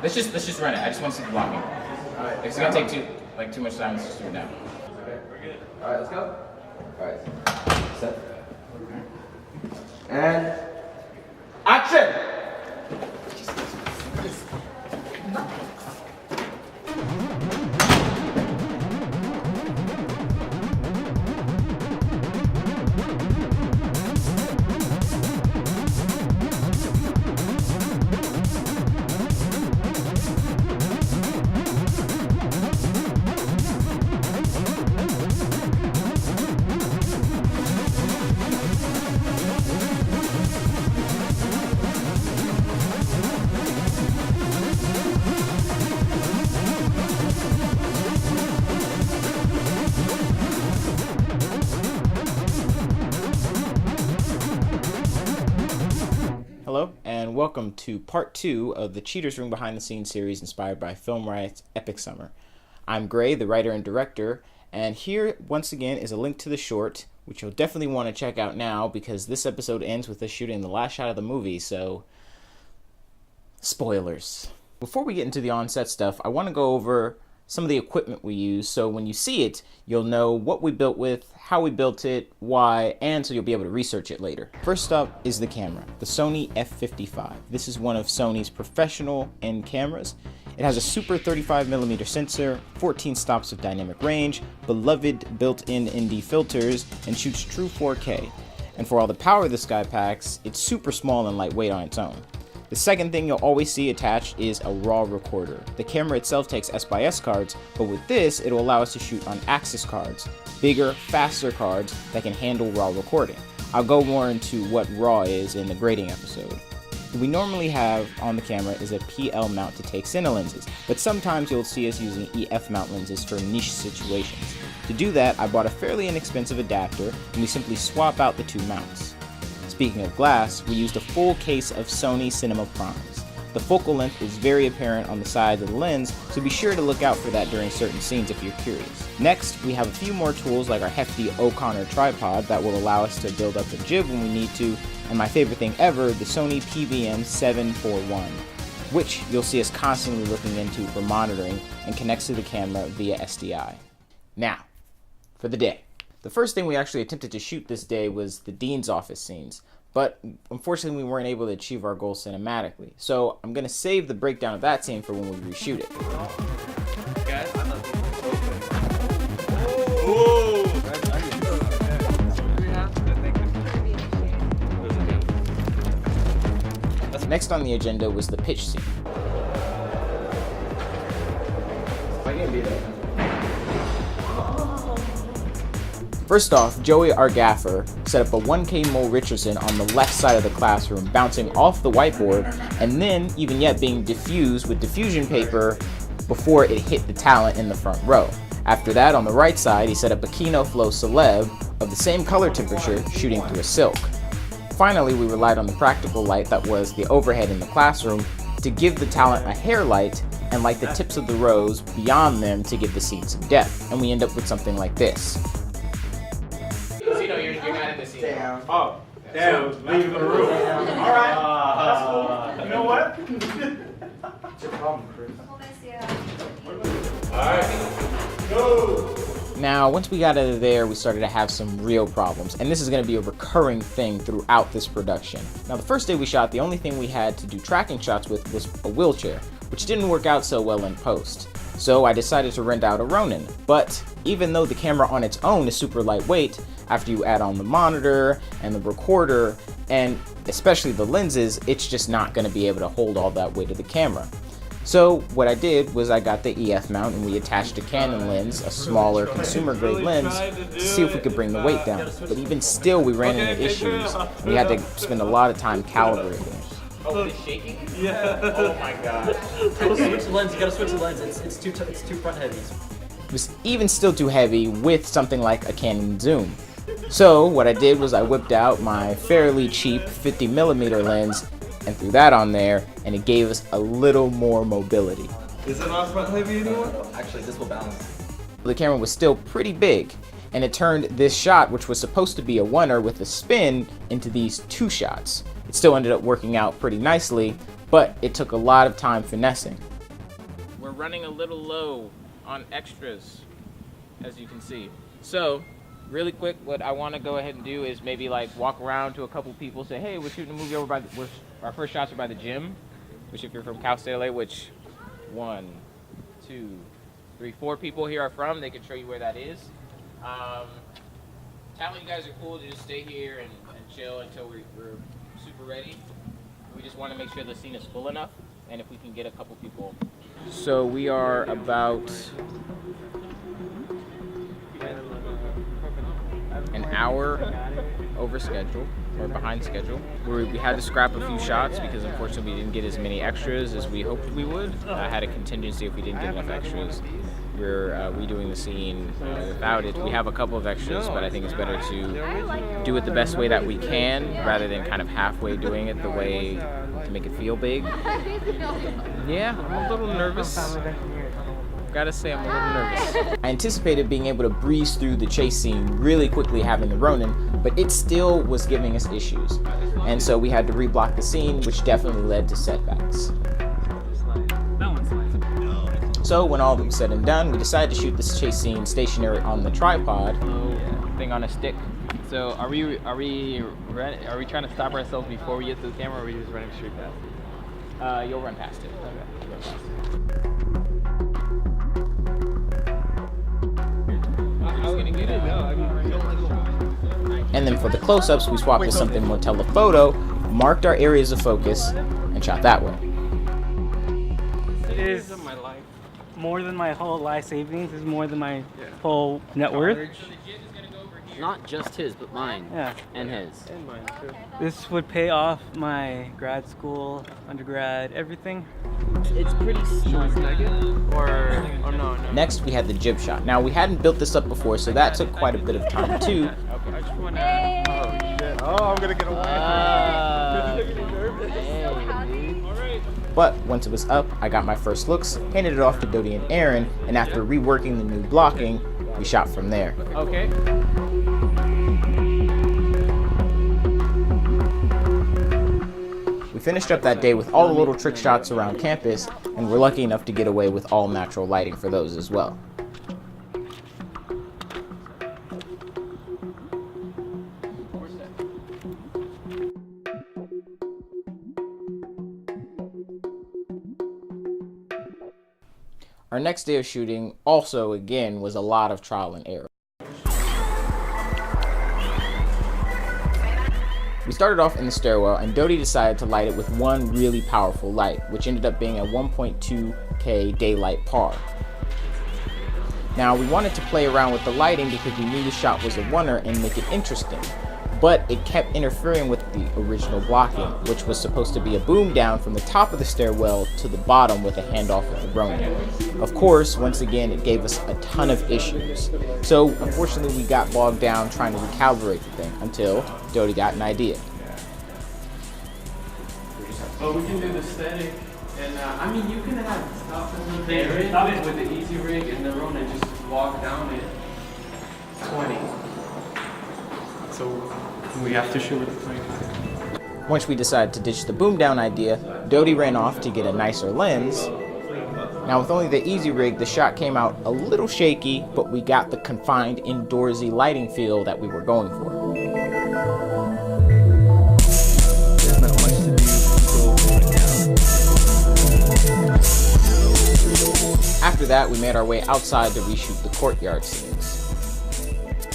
let's just run it. I just want to see the blocking. All right. If it's gonna take too much time, let's just do it now. Okay, we're good. All right, let's go. All right. Set. And action. Hello, and welcome to part 2 of the Cheaters Room Behind the Scenes series inspired by Film Riot's Epic Summer. I'm Gray, the writer and director, and here once again is a link to the short, which you'll definitely want to check out now because this episode ends with us shooting the last shot of the movie, so spoilers. Before we get into the on-set stuff, I want to go over some of the equipment we use, so when you see it, you'll know what we built with, how we built it, why, and so you'll be able to research it later. First up is the camera, the Sony f55. This is one of Sony's professional end cameras. It has a super 35mm sensor, 14 stops of dynamic range, beloved built-in ND filters, and shoots true 4K. And for all the power this guy packs, it's super small and lightweight on its own. The second thing you'll always see attached is a RAW recorder. The camera itself takes S/S cards, but with this, it'll allow us to shoot on Axis cards, bigger, faster cards that can handle RAW recording. I'll go more into what RAW is in the grading episode. What we normally have on the camera is a PL mount to take cine lenses, but sometimes you'll see us using EF mount lenses for niche situations. To do that, I bought a fairly inexpensive adapter, and we simply swap out the two mounts. Speaking of glass, we used a full case of Sony Cinema Primes. The focal length is very apparent on the sides of the lens, so be sure to look out for that during certain scenes if you're curious. Next, we have a few more tools like our hefty O'Connor tripod that will allow us to build up the jib when we need to, and my favorite thing ever, the Sony PVM-741, which you'll see us constantly looking into for monitoring and connects to the camera via SDI. Now, for the day. The first thing we actually attempted to shoot this day was the Dean's office scenes, but unfortunately we weren't able to achieve our goal cinematically. So I'm going to save the breakdown of that scene for when we reshoot it. Guys, I'm not Next on the agenda was the pitch scene. First off, Joey, our gaffer, set up a 1K Mole Richardson on the left side of the classroom, bouncing off the whiteboard, and then even yet being diffused with diffusion paper before it hit the talent in the front row. After that, on the right side, he set up a Kino Flow Celeb of the same color temperature, shooting through a silk. Finally, we relied on the practical light that was the overhead in the classroom to give the talent a hair light and light the tips of the rows beyond them to give the scene some depth, and we end up with something like this. You're not in the scene. Damn. Oh, damn. So, leave the room. All right. That's cool. You know what? What's your problem, Chris? All right. Go. Now, once we got out of there, we started to have some real problems, and this is going to be a recurring thing throughout this production. Now, the first day we shot, the only thing we had to do tracking shots with was a wheelchair, which didn't work out so well in post. So I decided to rent out a Ronin, but even though the camera on its own is super lightweight, after you add on the monitor and the recorder, and especially the lenses, it's just not going to be able to hold all that weight of the camera. So what I did was I got the EF mount and we attached a Canon lens, a smaller consumer grade lens, to see if we could bring the weight down. But even still we ran into issues. We had to spend a lot of time calibrating. Oh, it's shaking? Yeah. Oh my god. Switch the lens. You gotta switch the lens. It's too front heavy. It was even still too heavy with something like a Canon zoom. So what I did was I whipped out my fairly cheap 50mm lens and threw that on there, and it gave us a little more mobility. Is it not front heavy anymore? Actually, this will balance. The camera was still pretty big, and it turned this shot, which was supposed to be a oneer with a spin, into these two shots. It still ended up working out pretty nicely, but it took a lot of time finessing. running a little low on extras, as you can see. So, really quick, what I want to go ahead and do is maybe like walk around to a couple people, say, hey, we're shooting a movie over by our first shots are by the gym, which if you're from Cal State LA, which 1, 2, 3, 4 people here are from, they can show you where that is. Tell you guys are cool to just stay here and chill until we're super ready. We just want to make sure the scene is full enough, and if we can get a couple people. So we are about an hour over schedule, or behind schedule. We had to scrap a few shots because unfortunately we didn't get as many extras as we hoped we would. I had a contingency if we didn't get enough extras. We're redoing the scene without it. We have a couple of extras, but I think it's better to do it the best way that we can rather than kind of halfway doing it the way to make it feel big. Yeah, I'm a little nervous. Gotta say, I'm a little nervous. I anticipated being able to breeze through the chase scene really quickly having the Ronin, but it still was giving us issues. And so we had to reblock the scene, which definitely led to setbacks. So when all was said and done, we decided to shoot this chase scene stationary on the tripod thing on a stick. So are we trying to stop ourselves before we get to the camera, or are we just running straight past? You'll run past it. Okay. You'll run past it. And then for the close-ups, we swapped to something more telephoto, marked our areas of focus, and shot that way. It is more than my whole life savings. It's more than my whole net worth. Not just his, but mine. Yeah. And his. And mine too. This would pay off my grad school, undergrad, everything. It's pretty small. Or no. Next, we had the jib shot. Now, we hadn't built this up before, so that took quite a bit of time too. I just wanna. Oh shit! Oh, I'm gonna get away. But once it was up, I got my first looks, handed it off to Dodie and Aaron, and after reworking the new blocking, we shot from there. Okay. We finished up that day with all the little trick shots around campus, and we're lucky enough to get away with all natural lighting for those as well. Our next day of shooting also, again, was a lot of trial and error. We started off in the stairwell, and Dodie decided to light it with one really powerful light, which ended up being a 1.2K daylight par. Now, we wanted to play around with the lighting because we knew the shot was a oneer and make it interesting, but it kept interfering with the original blocking, which was supposed to be a boom down from the top of the stairwell to the bottom with a handoff of the Ronin. Of course, once again, it gave us a ton of issues. So, unfortunately, we got bogged down trying to recalibrate the thing until Dodie got an idea. But we can do the static, and I mean, you can have stop it with the easy rig and the Ronin, just walk down it 20. So we have to shoot with the 25. Once we decided to ditch the boom down idea, Dodie ran off to get a nicer lens. Now with only the easy rig, the shot came out a little shaky, but we got the confined indoorsy lighting feel that we were going for. There's not much to do. After that, we made our way outside to reshoot the courtyard scenes.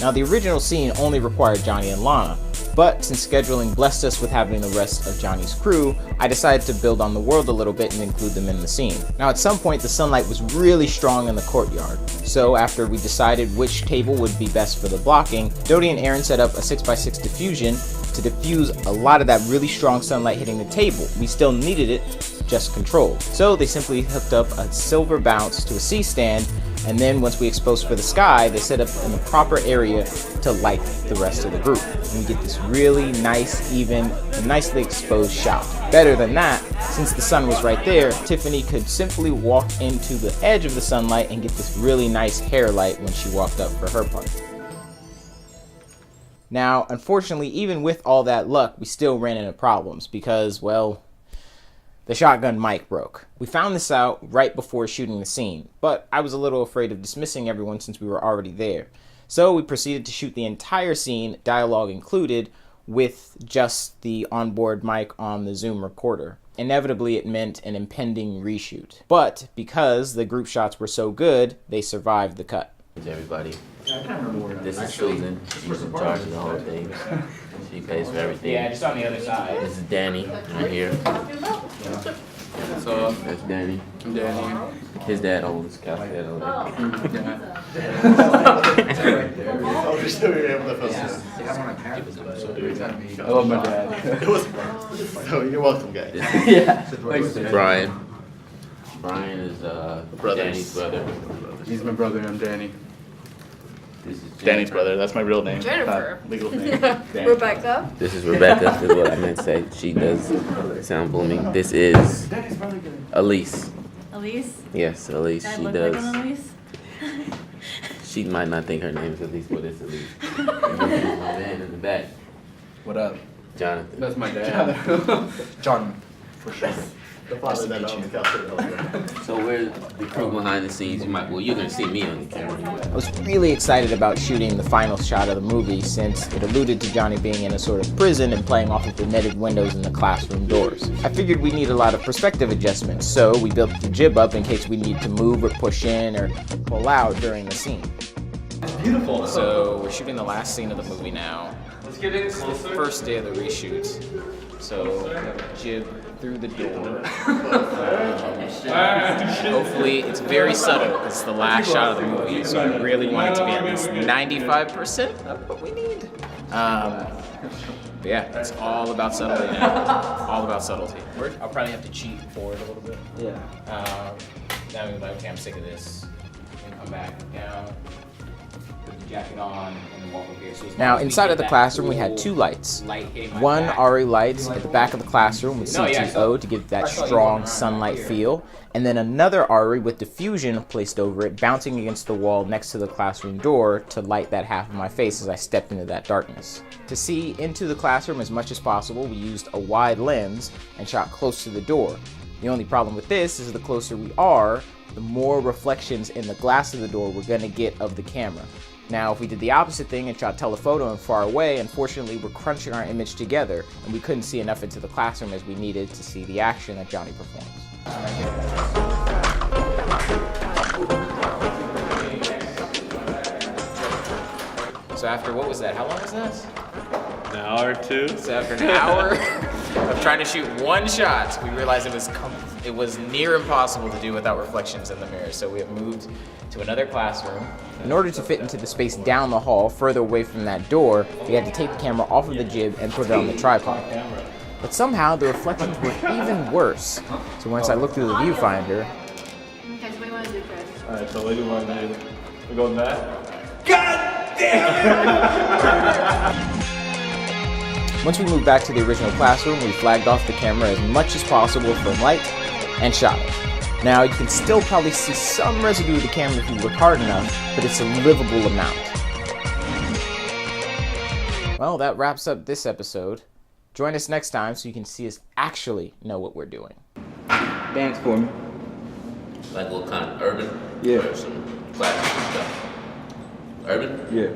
Now the original scene only required Johnny and Lana, but since scheduling blessed us with having the rest of Johnny's crew, I decided to build on the world a little bit and include them in the scene. Now at some point the sunlight was really strong in the courtyard, so after we decided which table would be best for the blocking, Dodie and Aaron set up a 6x6 diffusion to diffuse a lot of that really strong sunlight hitting the table. We still needed it, just controlled. So they simply hooked up a silver bounce to a C-stand, and then once we exposed for the sky, they set up in the proper area to light the rest of the group. And we get this really nice, even, and nicely exposed shot. Better than that, since the sun was right there, Tiffany could simply walk into the edge of the sunlight and get this really nice hair light when she walked up for her part. Now, unfortunately, even with all that luck, we still ran into problems because, well, The shotgun mic broke. We found this out right before shooting the scene, but I was a little afraid of dismissing everyone since we were already there. So we proceeded to shoot the entire scene, dialogue included, with just the onboard mic on the Zoom recorder. Inevitably, it meant an impending reshoot. But because the group shots were so good, they survived the cut. Hey everybody, this is Susan. She's in charge of the whole thing. She pays for everything. Yeah, just on the other side. This is Danny right here. So, That's Danny. Danny. His dad owns Cafe. I love my dad. So you're welcome, guys. Yeah. Thanks, Dad. Brian. Brian is Danny's brother. He's my brother, I'm Danny. This is Danny's Jennifer. brother. That's my real name. Jennifer. Legal name. Rebecca. This is Rebecca, is what I meant to say. She does sound booming. This is Elise. Elise. Yes, Elise. I She look does. like an Elise. She might not think her name is Elise, but it's Elise. And this is my man in the back, What up? Jonathan. That's my dad. John, for sure. The father that owns Cafe. So we're the crew behind the scenes. You're gonna see me on the camera. I was really excited about shooting the final shot of the movie since it alluded to Johnny being in a sort of prison and playing off of the netted windows in the classroom doors. I figured we need a lot of perspective adjustments, so we built the jib up in case we need to move or push in or pull out during the scene. Beautiful. So we're shooting the last scene of the movie now. Let's get in It's the closer. first day of the reshoot. So jib through the door. Hopefully it's very subtle. It's the last shot of the movie, so I really want it to be at least 95% of what we need. But yeah, it's all about subtlety now. All about subtlety. I'll probably have to cheat forward a little bit. Yeah. Now I'm like, okay, I'm sick of this. And come back down. Put the jacket on and then walk over here. So now inside of the classroom we had two lights. One RE lights at the back of the classroom with CTO to give that strong sunlight feel, and then another RE with diffusion placed over it, bouncing against the wall next to the classroom door to light that half of my face as I stepped into that darkness. To see into the classroom as much as possible, we used a wide lens and shot close to the door. The only problem with this is the closer we are, the more reflections in the glass of the door we're gonna get of the camera. Now, if we did the opposite thing and shot telephoto and far away, unfortunately we're crunching our image together and we couldn't see enough into the classroom as we needed to see the action that Johnny performs. So after, what was that? How long was that? An hour or two. So after an hour of trying to shoot one shot, we realized it was near impossible to do without reflections in the mirror. So we have moved to another classroom. In order to fit into the space down the hall, further away from that door, we had to take the camera off of the jib and put it on the tripod. But somehow the reflections were even worse. So once I looked through the viewfinder, Okay, so what do you want to do, Chris? Alright, so what do you want to do? We're going back? once we moved back to the original classroom, we flagged off the camera as much as possible from light and shot it. Now, you can still probably see some residue of the camera if you look hard enough, but it's a livable amount. Well, that wraps up this episode. Join us next time so you can see us actually know what we're doing. Dance for me. Like what kind of urban? Yeah. Or some classic stuff. Urban? Yeah.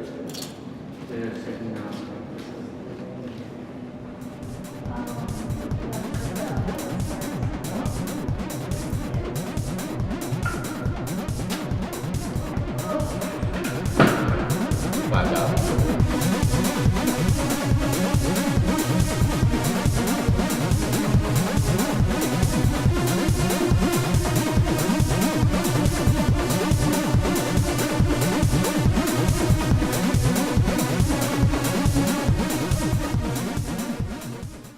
$5.